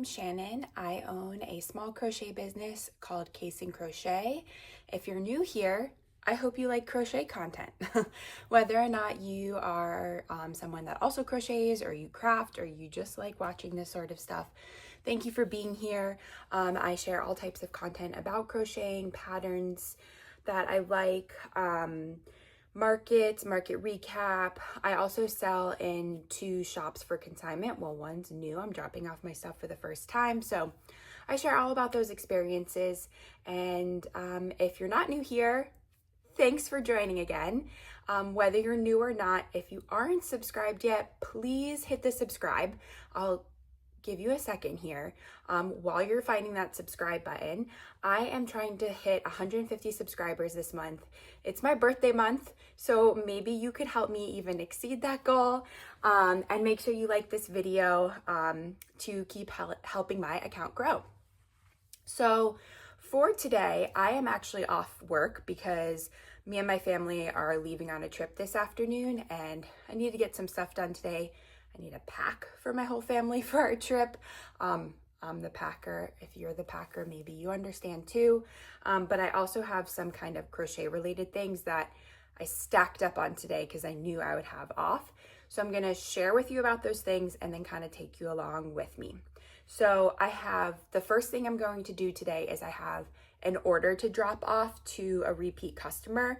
I'm Shannon. I own a small crochet business called Crochet. If you're new here, I hope you like crochet content. Whether or not you are someone that also crochets, or you craft, or you just like watching this sort of stuff, thank you for being here. I share all types of content about crocheting, patterns that I like, market recap. I also sell in 2 shops for consignment. Well, one's new. I'm dropping off my stuff for the first time. So I share all about those experiences. And if you're not new here, thanks for joining again. Whether you're new or not, if you aren't subscribed yet, please hit the subscribe. I'll give you a second here. While you're finding that subscribe button, I am trying to hit 150 subscribers this month. It's my birthday month, so maybe you could help me even exceed that goal. And make sure you like this video to keep helping my account grow. So for today, I am actually off work because me and my family are leaving on a trip this afternoon, and I need to get some stuff done today. I need a pack for my whole family for our trip. I'm the packer. If you're the packer, maybe you understand too. But I also have some kind of crochet related things that I stacked up on today because I knew I would have off. So I'm gonna share with you about those things and then kind of take you along with me. So the first thing I'm going to do today is I have an order to drop off to a repeat customer.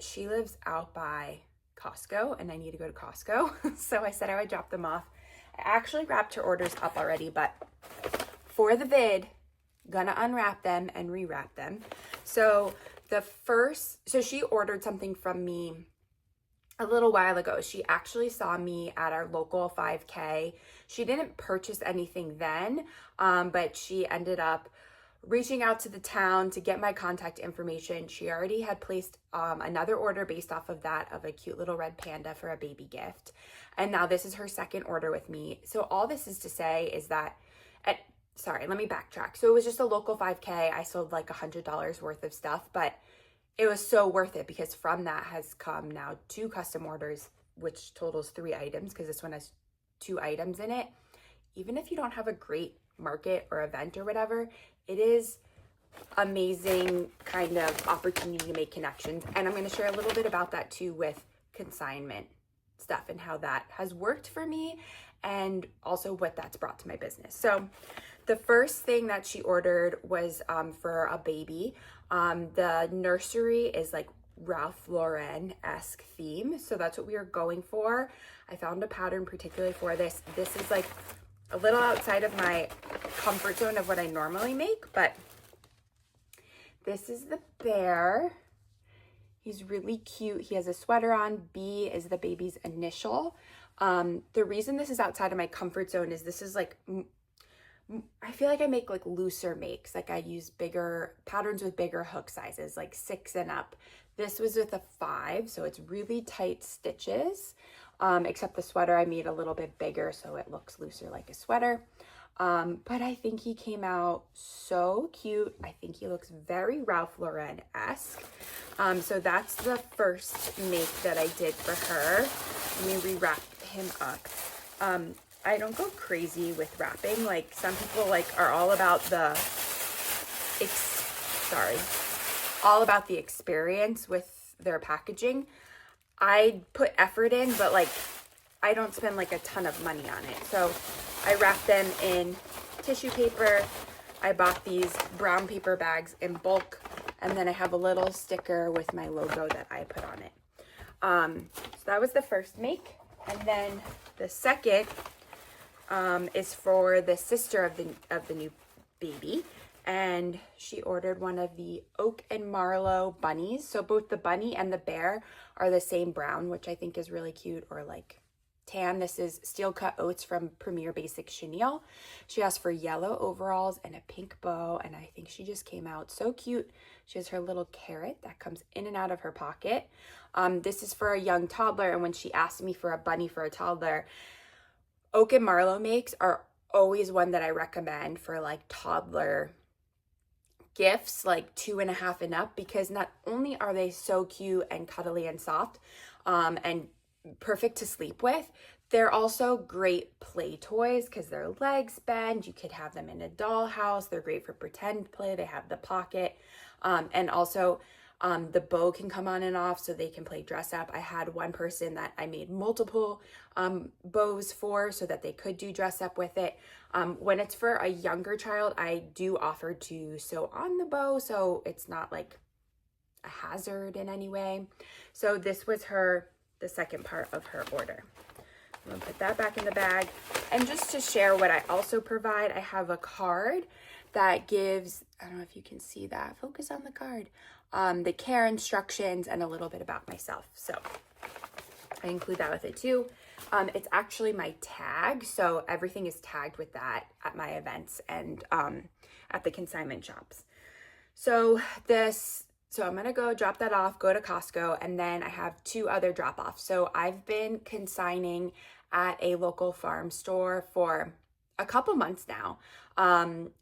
She lives out by Costco and I need to go to Costco. So I said I would drop them off. I actually wrapped her orders up already, but for the vid, gonna unwrap them and rewrap them. So she ordered something from me a little while ago. She actually saw me at our local 5K. She didn't purchase anything then, but she ended up reaching out to the town to get my contact information. She already had placed another order based off of that of a cute little red panda for a baby gift. And now this is her second order with me. So all this is to say is that, sorry, let me backtrack. So it was just a local 5K. I sold like $100 worth of stuff, but it was so worth it because from that has come now 2 custom orders, which totals 3 items because this one has 2 items in it. Even if you don't have a great market or event or whatever, it is amazing kind of opportunity to make connections. And I'm going to share a little bit about that too with consignment stuff and how that has worked for me and also what that's brought to my business. So the first thing that she ordered was for a baby. The nursery is like Ralph Lauren-esque theme. So that's what we are going for. I found a pattern particularly for this. This is like a little outside of my comfort zone of what I normally make, but this is the bear. He's really cute. He has a sweater on. B is the baby's initial. The reason this is outside of my comfort zone is this is like, I feel like I make like looser makes. Like I use bigger patterns with bigger hook sizes, like 6 and up. This was with a 5, so it's really tight stitches. Except the sweater I made a little bit bigger so it looks looser like a sweater. But I think he came out so cute. I think he looks very Ralph Lauren-esque. So that's the first make that I did for her. Let me rewrap him up. I don't go crazy with wrapping. Like some people are all about the experience with their packaging. I put effort in, but I don't spend a ton of money on it. So I wrap them in tissue paper. I bought these brown paper bags in bulk, and then I have a little sticker with my logo that I put on it. So that was the first make. And then the second is for the sister of the new baby. And she ordered one of the Oak and Marlow bunnies. So both the bunny and the bear are the same brown, which I think is really cute, or tan. This is Steel Cut Oats from Premier Basic Chenille. She asked for yellow overalls and a pink bow, and I think she just came out so cute. She has her little carrot that comes in and out of her pocket. This is for a young toddler, and when she asked me for a bunny for a toddler, Oak and Marlow makes are always one that I recommend for toddler gifts, 2.5 and up, because not only are they so cute and cuddly and soft and perfect to sleep with, They're also great play toys because their legs bend. You could have them in a dollhouse. They're great for pretend play. They have the pocket. And also the bow can come on and off so they can play dress up. I had one person that I made multiple bows for so that they could do dress up with it. When it's for a younger child, I do offer to sew on the bow so it's not like a hazard in any way. So this was the second part of her order. I'm gonna put that back in the bag. And just to share what I also provide, I have a card that gives, I don't know if you can see that, focus on the card, the care instructions and a little bit about myself. So I include that with it too. It's actually my tag, so everything is tagged with that at my events and at the consignment shops. So I'm gonna go drop that off, go to Costco, and then I have 2 other drop-offs. So I've been consigning at a local farm store for a couple months now.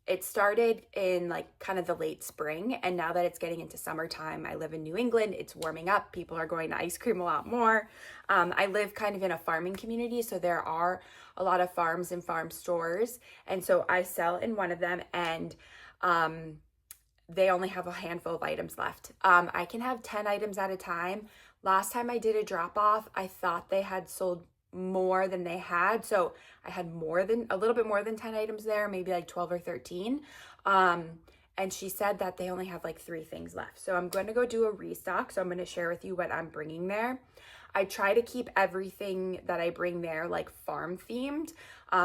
It started in like kind of the late spring, and now that it's getting into summertime, I live in New England, it's warming up, people are going to ice cream a lot more. I live kind of in a farming community, so there are a lot of farms and farm stores, and so I sell in one of them, and they only have a handful of items left. I can have 10 items at a time. Last time I did a drop off, I thought they had sold more than they had. So I had a little bit more than 10 items there, maybe like 12 or 13. And she said that they only have like 3 things left. So I'm going to go do a restock. So I'm going to share with you what I'm bringing there. I try to keep everything that I bring there like farm themed,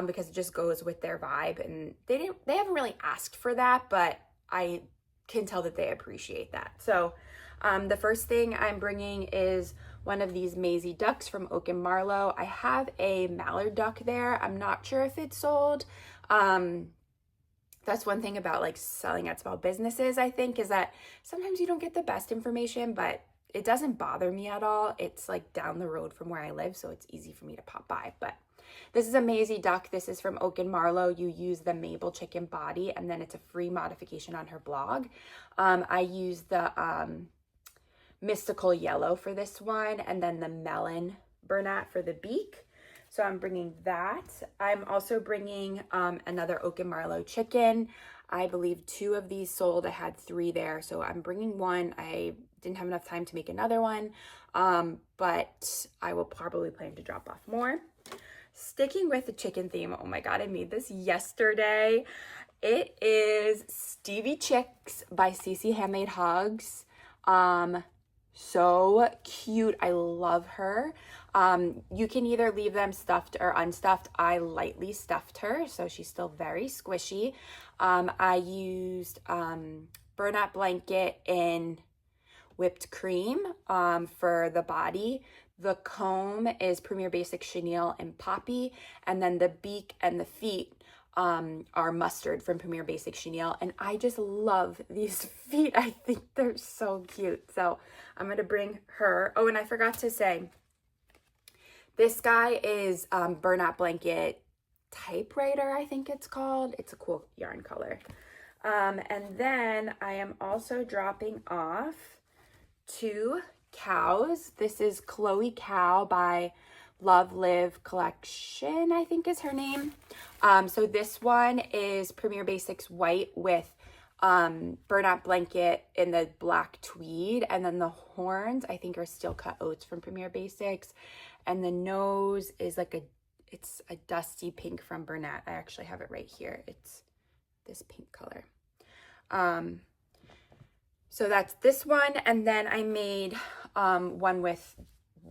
because it just goes with their vibe. And they haven't really asked for that, but I can tell that they appreciate that. So the first thing I'm bringing is one of these Maisie ducks from Oak and Marlow. I have a mallard duck there. I'm not sure if it's sold. That's one thing about like selling at small businesses, I think, is that sometimes you don't get the best information, but it doesn't bother me at all. It's like down the road from where I live, so it's easy for me to pop by. But this is a Maisie duck. This is from Oak and Marlow. You use the Mabel chicken body, and then it's a free modification on her blog. I use the mystical yellow for this one, and then the melon burnat for the beak. So I'm bringing that. I'm also bringing another Oak and Marlow chicken. I believe 2 of these sold. I had 3 there, so I'm bringing one. I didn't have enough time to make another one, but I will probably plan to drop off more. Sticking with the chicken theme, oh my god, I made this yesterday. It is Stevie Chicks by Cece Handmade Hugs. So cute. I love her. You can either leave them stuffed or unstuffed. I lightly stuffed her, so she's still very squishy. I used burlap blanket in whipped cream for the body. The comb is Premier Basic Chenille and Poppy, and then the beak and the feet are mustard from Premier Basic Chenille, and I just love these feet. I think they're so cute. So I'm gonna bring her. Oh, and I forgot to say, this guy is burlap blanket typewriter, I think it's called. It's a cool yarn color. And then I am also dropping off 2 cows. This is Chloe Cow by Love Live Collection, I think is her name. So this one is Premier Basics white with burlap blanket in the black tweed, and then the horns I think are steel cut oats from Premier Basics, and the nose is like it's a dusty pink from Bernat. I actually have it right here. It's this pink color. So that's this one, and then I made one with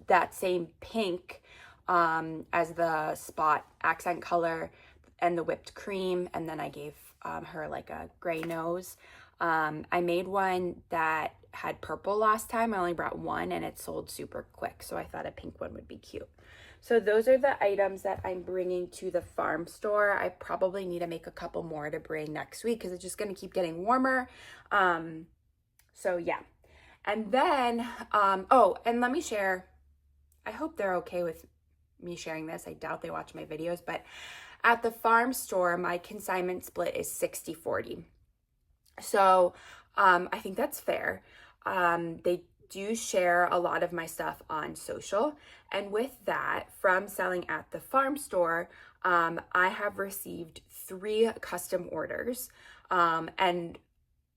that same pink as the spot accent color and the whipped cream, and then I gave her like a gray nose. I made one that had purple last time. I only brought one and it sold super quick, so I thought a pink one would be cute. So those are the items that I'm bringing to the farm store. I probably need to make a couple more to bring next week because it's just going to keep getting warmer. So yeah. And then, oh, and let me share, I hope they're okay with me sharing this. I doubt they watch my videos, but at the farm store, my consignment split is 60-40. So I think that's fair. They do share a lot of my stuff on social. And with that, from selling at the farm store, I have received 3 custom orders. And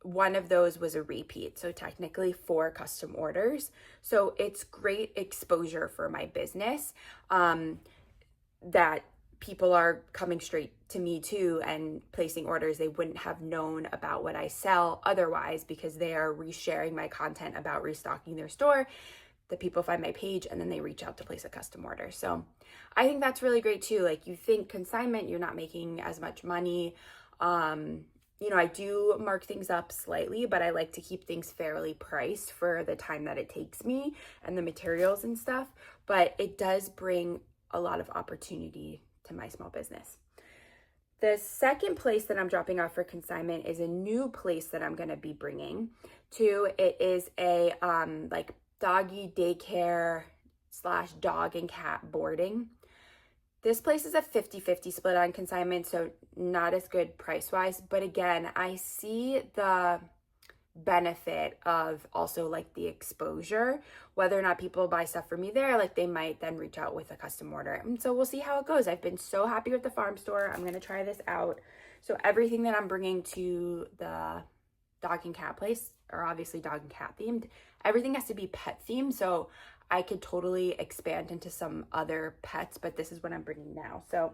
one of those was a repeat. So technically 4 custom orders. So it's great exposure for my business, that people are coming straight to me too and placing orders they wouldn't have known about what I sell otherwise, because they are resharing my content about restocking their store. The people find my page and then they reach out to place a custom order. So I think that's really great too. Like, you think consignment, you're not making as much money. You know, I do mark things up slightly, but I like to keep things fairly priced for the time that it takes me and the materials and stuff. But it does bring a lot of opportunity to my small business. The second place that I'm dropping off for consignment is a new place that I'm going to be bringing to. It is a like doggy daycare / dog and cat boarding. This place is a 50-50 split on consignment, so not as good price-wise. But again, I see the benefit of also like the exposure, whether or not people buy stuff for me there, like they might then reach out with a custom order. And so we'll see how it goes. I've been so happy with the farm store. I'm going to try this out. So everything that I'm bringing to the dog and cat place are obviously dog and cat themed. Everything has to be pet themed. So I could totally expand into some other pets, but this is what I'm bringing now. So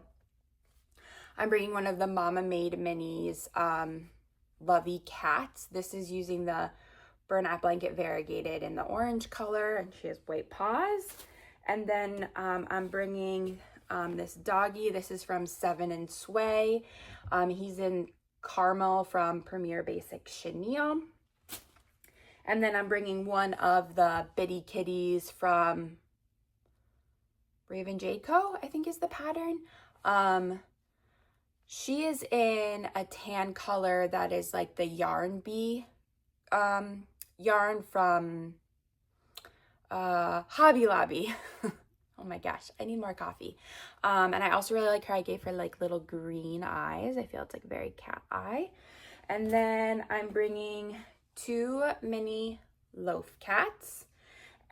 I'm bringing one of the Mama Made Minis, Lovey Cats. This is using the burlap blanket variegated in the orange color, and she has white paws. And then I'm bringing this doggy. This is from Seven and Sway. He's in caramel from Premier Basic Chenille. And then I'm bringing one of the bitty kitties from Raven Jade Co., I think is the pattern. She is in a tan color that is like the yarn bee yarn from Hobby Lobby. Oh my gosh, I need more coffee. And I also really like her. I gave her like little green eyes. I feel it's like very cat eye. And then I'm bringing 2 mini loaf cats.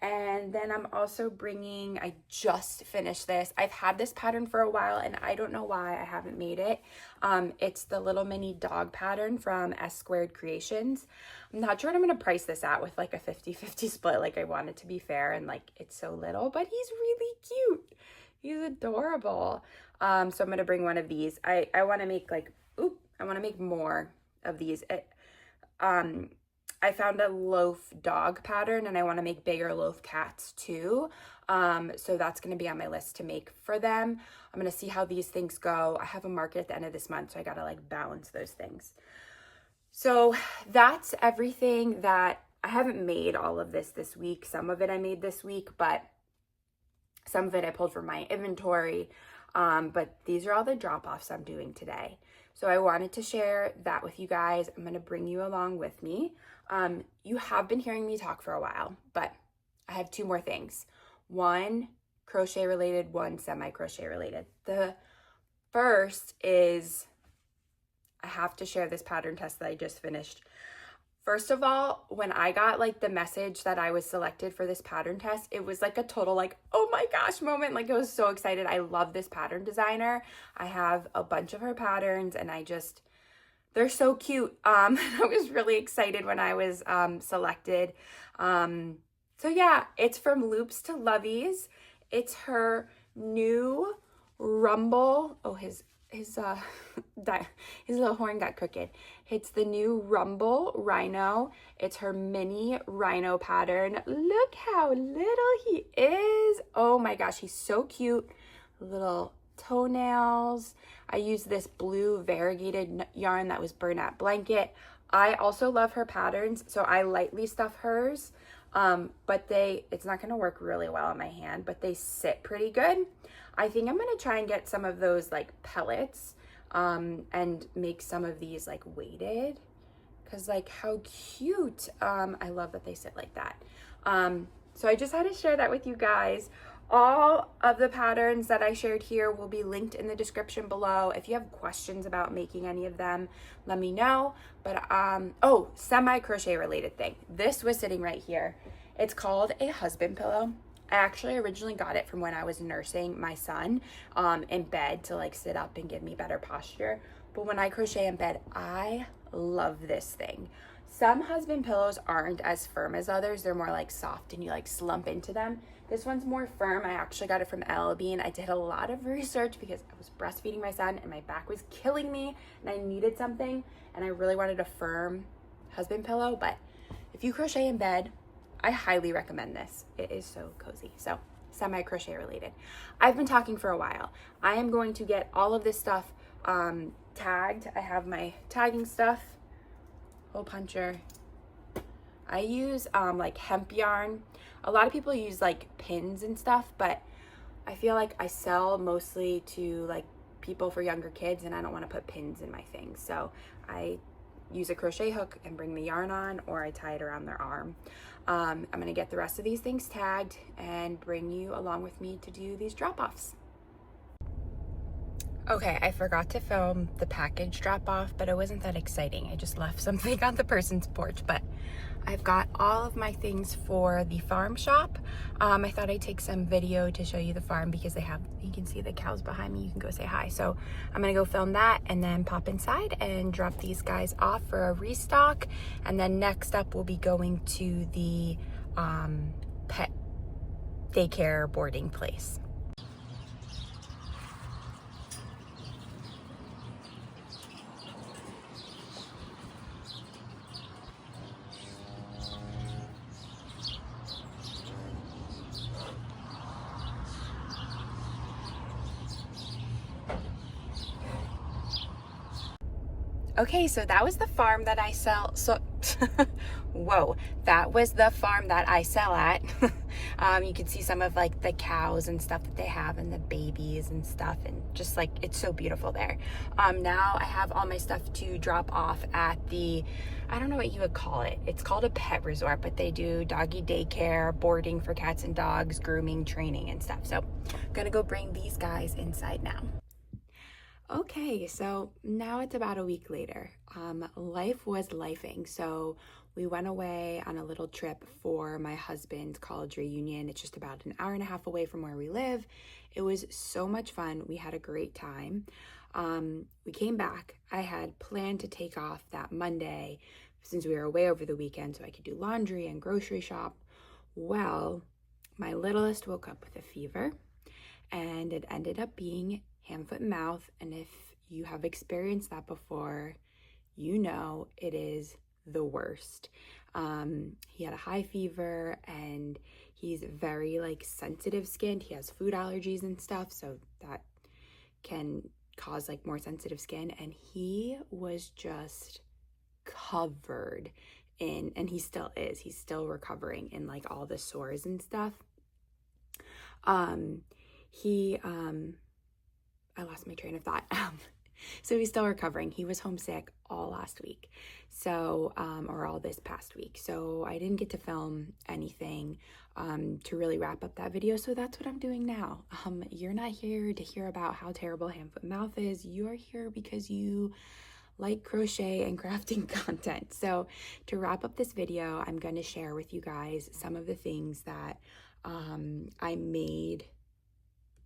And then I'm also bringing, I just finished this. I've had this pattern for a while and I don't know why I haven't made it. It's the little mini dog pattern from S Squared Creations. I'm not sure what I'm going to price this at with like a 50-50 split. Like, I want it to be fair, and like it's so little, but he's really cute. He's adorable. So I'm going to bring one of these. I want to make like, I want to make more of these. I found a loaf dog pattern and I want to make bigger loaf cats too. So that's going to be on my list to make for them. I'm going to see how these things go. I have a market at the end of this month, so I got to like balance those things. So that's everything that I haven't made all of this week. Some of it I made this week, but some of it I pulled from my inventory. But these are all the drop-offs I'm doing today. So I wanted to share that with you guys. I'm going to bring you along with me. You have been hearing me talk for a while, but I have 2 more things. One crochet related, one semi-crochet related. The first is I have to share this pattern test that I just finished. First of all, when I got like the message that I was selected for this pattern test, it was like a total like, oh my gosh moment. Like, I was so excited. I love this pattern designer. I have a bunch of her patterns and they're so cute. I was really excited when I was selected. So yeah, it's from Loops to Lovies. It's her new Rumble. Oh, his little horn got crooked. It's the new Rumble Rhino. It's her mini rhino pattern. Look how little he is. Oh my gosh, he's so cute. Little toenails. I use this blue variegated yarn that was burlap blanket. I also love her patterns, so I lightly stuff hers. But it's not going to work really well on my hand, but they sit pretty good. I think I'm going to try and get some of those like pellets and make some of these like weighted, because like how cute. I love that they sit like that. So I just had to share that with you guys. All of the patterns that I shared here will be linked in the description below. If you have questions about making any of them, let me know. But semi crochet related thing. This was sitting right here. It's called a husband pillow. I actually originally got it from when I was nursing my son in bed to like sit up and give me better posture. But when I crochet in bed, I love this thing. Some husband pillows aren't as firm as others. They're more like soft and you like slump into them. This one's more firm. I actually got it from L.B. I did a lot of research because I was breastfeeding my son and my back was killing me and I needed something and I really wanted a firm husband pillow. But if you crochet in bed, I highly recommend this. It is so cozy. So semi-crochet related. I've been talking for a while. I am going to get all of this stuff tagged. I have my tagging stuff, hole puncher. I use like hemp yarn. A lot of people use like pins and stuff, but I feel like I sell mostly to like people for younger kids and I don't want to put pins in my things. So I use a crochet hook and bring the yarn on, or I tie it around their arm. I'm gonna get the rest of these things tagged and bring you along with me to do these drop-offs. Okay, I forgot to film the package drop-off, but it wasn't that exciting. I just left something on the person's porch, but I've got all of my things for the farm shop. I thought I'd take some video to show you the farm because they have, you can see the cows behind me. You can go say hi. So I'm gonna go film that and then pop inside and drop these guys off for a restock. And then next up, we'll be going to the pet daycare boarding place. Okay, so that was the farm that I sell. So, whoa, that was the farm that I sell at. You can see some of like the cows and stuff that they have and the babies and stuff, and just like, it's so beautiful there. Now I have all my stuff to drop off at the, I don't know what you would call it. It's called a pet resort, but they do doggy daycare, boarding for cats and dogs, grooming, training and stuff. So I'm gonna go bring these guys inside now. Okay, so now it's about a week later. Life was lifing. So we went away on a little trip for my husband's college reunion. It's just about an hour and a half away from where we live. It was so much fun. We had a great time. We came back. I had planned to take off that Monday since we were away over the weekend so I could do laundry and grocery shop. Well, my littlest woke up with a fever and it ended up being hand, foot, and mouth. And if you have experienced that before, you know it is the worst. He had a high fever and he's very like sensitive skinned. He has food allergies and stuff, so that can cause like more sensitive skin. And he was just covered in, and he still is, he's still recovering in like all the sores and stuff. I lost my train of thought. So he's still recovering. He was homesick all last week. So, or all this past week. So I didn't get to film anything to really wrap up that video. So that's what I'm doing now. You're not here to hear about how terrible hand, foot, mouth is. You are here because you like crochet and crafting content. So to wrap up this video, I'm going to share with you guys some of the things that I made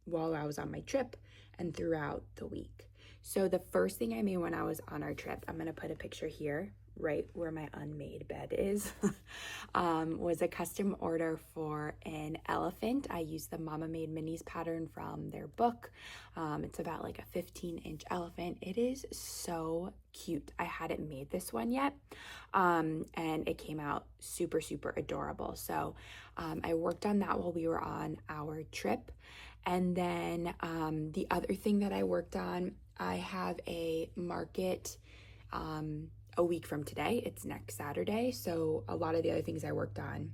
while I was on my trip and throughout the week. So the first thing I made when I was on our trip, I'm going to put a picture here, right where my unmade bed is, was a custom order for an elephant. I used the Mama Made Minis pattern from their book. It's about like a 15-inch elephant. It is so cute. I hadn't made this one yet, and it came out super, super adorable. So I worked on that while we were on our trip. And then the other thing that I worked on, I have a market a week from today. It's next Saturday. So a lot of the other things I worked on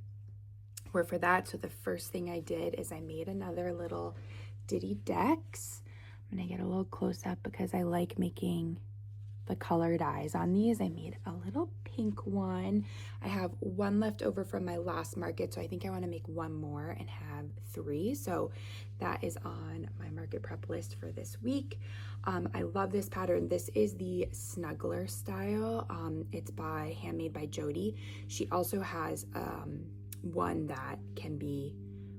were for that. So the first thing I did is I made another little ditty decks. I'm gonna get a little close up because I like making the colored eyes on these. I made a little pink one. I have one left over from my last market, so I think I want to make one more and have 3. So that is on my market prep list for this week. I love this pattern. This is the Snuggler style. It's handmade by Jody. She also has one that can be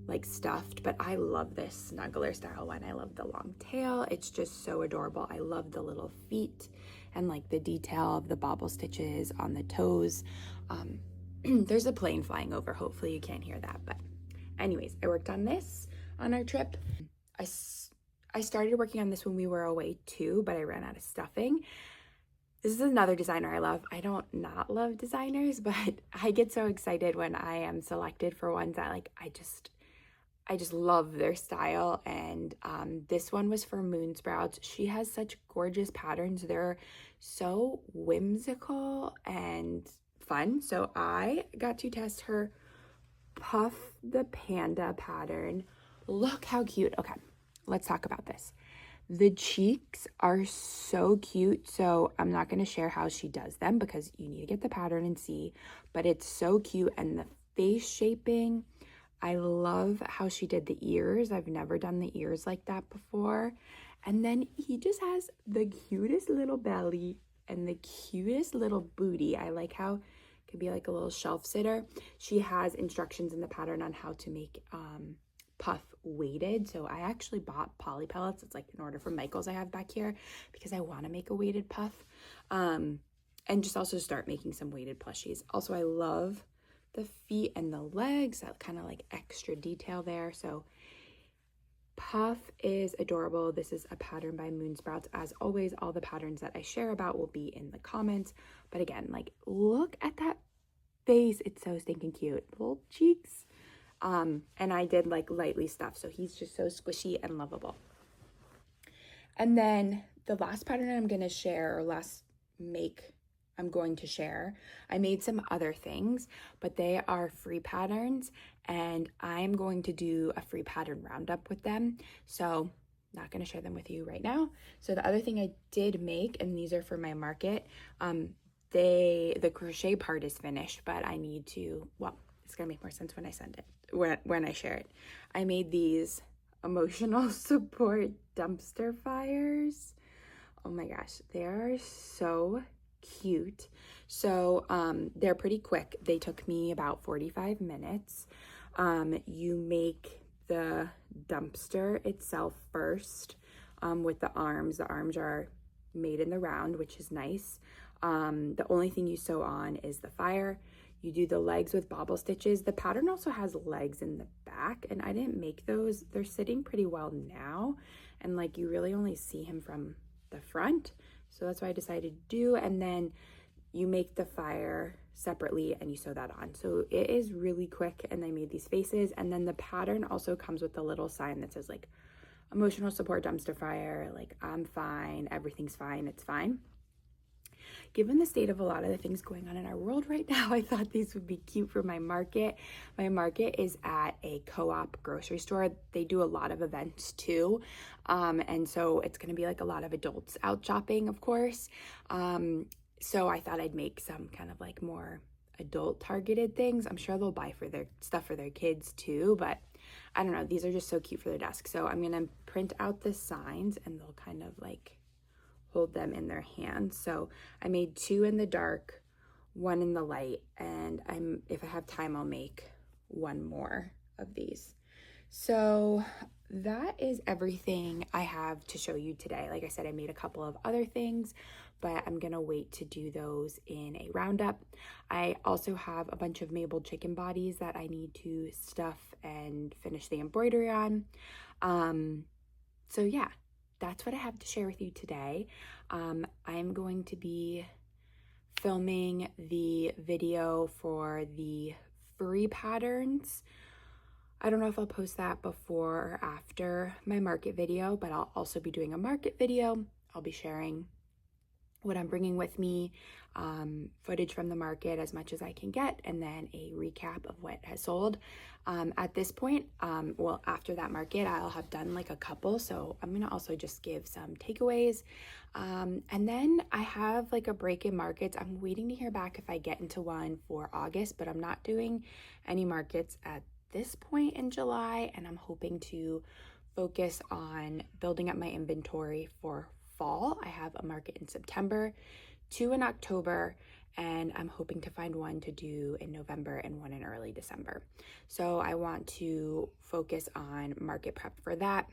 like stuffed, but I love this snuggler style one. I love the long tail. It's just so adorable. I love the little feet and like the detail of the bobble stitches on the toes. There's a plane flying over. Hopefully you can't hear that. But anyways, I worked on this on our trip. I started working on this when we were away too, but I ran out of stuffing. This is another designer I love. I don't not love designers, but I get so excited when I am selected for ones that like I just love their style. And this one was for Moon Sprouts. She has such gorgeous patterns. They're so whimsical and fun. So I got to test her Puff the Panda pattern. Look how cute. Okay, let's talk about this. The cheeks are so cute, so I'm not going to share how she does them because you need to get the pattern and see, but it's so cute. And the face shaping, I love how she did the ears. I've never done the ears like that before. And then he just has the cutest little belly and the cutest little booty. I like how it could be like a little shelf sitter. She has instructions in the pattern on how to make Puff weighted. So I actually bought poly pellets. It's like an order from Michael's I have back here because I want to make a weighted Puff and just also start making some weighted plushies. Also, I love the feet and the legs, that kind of like extra detail there. So Puff is adorable. This is a pattern by Moon Sprouts. As always, all the patterns that I share about will be in the comments. But again, like look at that face. It's so stinking cute. Little cheeks. And I did like lightly stuff, so he's just so squishy and lovable. And then the last pattern I'm going to share, or last make I'm going to share, I made some other things, but they are free patterns, and I'm going to do a free pattern roundup with them. So not going to share them with you right now. So the other thing I did make, and these are for my market, the crochet part is finished, but I need to, well, it's going to make more sense when I send it. When I share it. I made these emotional support dumpster fires. Oh my gosh, they are so cute. So they're pretty quick. They took me about 45 minutes. You make the dumpster itself first with the arms. The arms are made in the round, which is nice. The only thing you sew on is the fire. You do the legs with bobble stitches. The pattern also has legs in the back, and I didn't make those. They're sitting pretty well now, and like you really only see him from the front. So that's what I decided to do. And then you make the fire separately and you sew that on. So it is really quick, and I made these faces. And then the pattern also comes with a little sign that says like emotional support dumpster fire, like I'm fine, everything's fine, it's fine. Given the state of a lot of the things going on in our world right now, I thought these would be cute for my market. My market is at a co-op grocery store. They do a lot of events too. And so it's going to be like a lot of adults out shopping, of course. So I thought I'd make some kind of like more adult targeted things. I'm sure they'll buy for their stuff for their kids too, but I don't know. These are just so cute for their desk. So I'm going to print out the signs and they'll kind of like hold them in their hands. So I made 2 in the dark, 1 in the light, and if I have time, I'll make 1 more of these. So that is everything I have to show you today. Like I said, I made a couple of other things, but I'm gonna wait to do those in a roundup. I also have a bunch of mabled chicken bodies that I need to stuff and finish the embroidery on. So yeah, that's what I have to share with you today. I'm going to be filming the video for the free patterns. I don't know if I'll post that before or after my market video, but I'll also be doing a market video. I'll be sharing what I'm bringing with me, footage from the market as much as I can get, and then a recap of what has sold. At this point, well, after that market, I'll have done like a couple, so I'm gonna also just give some takeaways. And then I have like a break in markets. I'm waiting to hear back if I get into one for August, but I'm not doing any markets at this point in July, and I'm hoping to focus on building up my inventory for fall. I have a market in September 2 in October, and I'm hoping to find one to do in November and one in early December. So I want to focus on market prep for that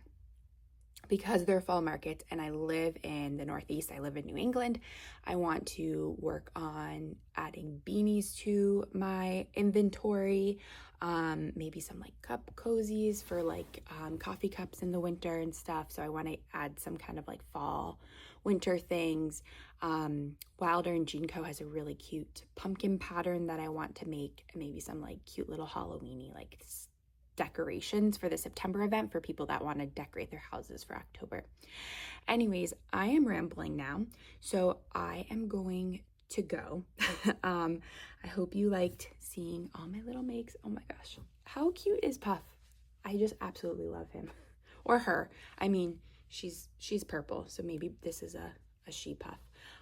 because they're fall markets and I live in the Northeast, I live in New England. I want to work on adding beanies to my inventory, maybe some like cup cozies for like coffee cups in the winter and stuff. So I want to add some kind of like fall winter things. Wilder and Jean Co has a really cute pumpkin pattern that I want to make, and maybe some like cute little Halloweeny like decorations for the September event for people that want to decorate their houses for October. Anyways, I am rambling now, so I am going to go. I hope you liked seeing all my little makes. Oh my gosh, how cute is Puff? I just absolutely love him. Or her. I mean, she's purple, so maybe this is a she Puff.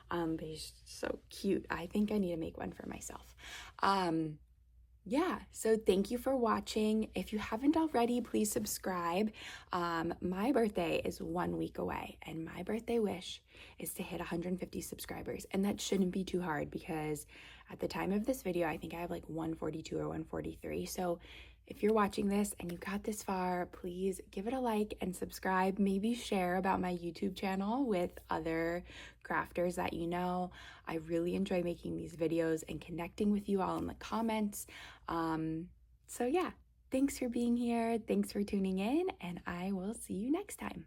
But he's so cute. I think I need to make one for myself. Yeah, so thank you for watching. If you haven't already, please subscribe. My birthday is 1 week away, and my birthday wish is to hit 150 subscribers. And that shouldn't be too hard because at the time of this video, I think I have like 142 or 143. So if you're watching this and you got this far, please give it a like and subscribe. Maybe share about my YouTube channel with other crafters that you know. I really enjoy making these videos and connecting with you all in the comments. So yeah, thanks for being here. Thanks for tuning in, and I will see you next time.